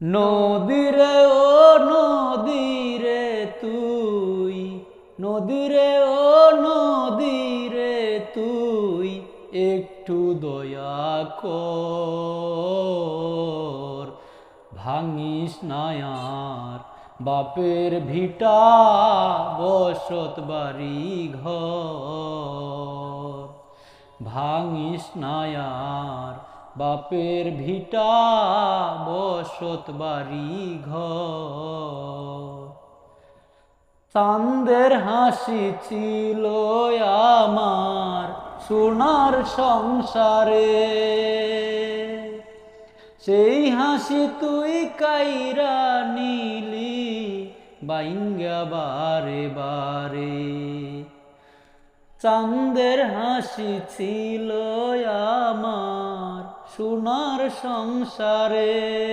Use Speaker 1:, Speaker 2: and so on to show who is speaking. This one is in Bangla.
Speaker 1: নদীরে ও নদীরে তুই, নদীরে ও নদীরে তুই একটু দয়া কর। ভাঙিস না আর বাপের ভিটা বসত বাড়ি ঘর। ভাঙিস না আর বাপের ভিটা বসত বাড়ি ঘর। চাঁদের হাসি ছিল আমার সোনার সংসারে, সেই হাসি তুই কাইরা নিলি বাইঙ্গা বারে বারে। চাঁদের হাসি ছিল আমার সোনার সংসারে।